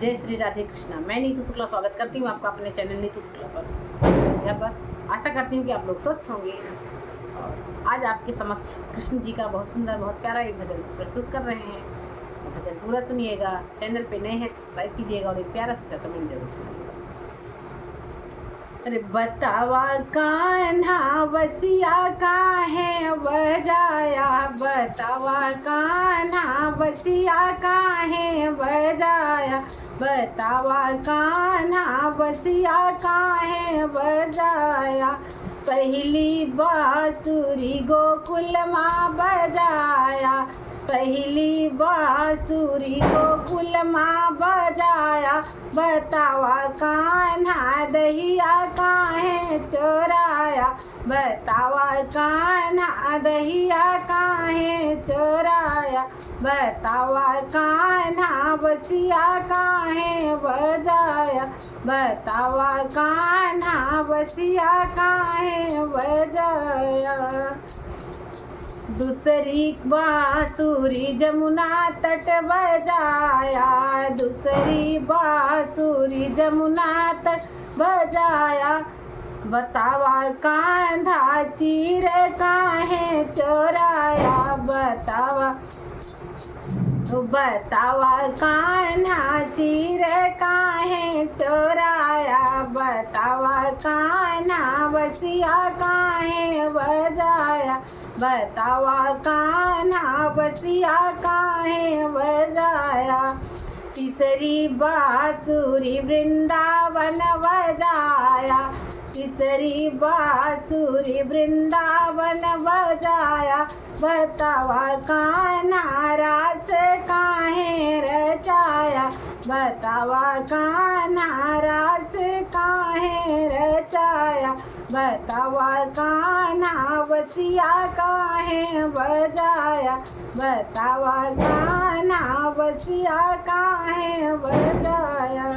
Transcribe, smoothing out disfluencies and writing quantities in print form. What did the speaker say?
जय श्री राधे कृष्णा। मैं नीतू शुक्ला स्वागत करती हूँ आपका अपने चैनल नीतू शुक्ला पर। यहाँ पर आशा करती हूँ कि आप लोग स्वस्थ होंगे। और आज आपके समक्ष कृष्ण जी का बहुत सुंदर बहुत प्यारा एक भजन प्रस्तुत कर रहे हैं। भजन पूरा सुनिएगा। चैनल पे नए हैं सब्सक्राइब कीजिएगा और एक प्यारा सा कमेंट जरूर सुनिएगा। अरे बतावा कान्हा बसिया काहे बजाया, बतावा कान्हा बसिया काहे बजाया, बतावा कान्हा बसिया काहे बजाया। पहली बांसुरी गोकुल माँ बजाया, पहली बांसुरी गोकुल माँ बजाया। बतावा कान्हा दहिया काहे चोराया, बतावा कान्हा दहिया काहे चोराया। बतावा कान्हा बसिया काहे बजाया, बतावा कान्हा बसिया काहे बजाया। दूसरी बांसुरी जमुना तट बजाया, दूसरी बांसुरी जमुना तट बजाया। बतावा कान्हा चीर काहे चोराया, बतावा बतावा कान्हा चीर काहे चोराया। बतावा कान्हा बसिया काहे बजाया, बतावा कान्हा बसिया काहे बजाया। तीसरी बांसुरी वृंदावन बजाया, तीसरी बांसुरी वृंदावन बजाया। बतावा कान्हा रास काहे रचाया, बतावा कान्हा रास काहे रचाया। बतावा कान्हा बसिया काहे बजाया, बतावा कान्हा बसिया काहे बजाया।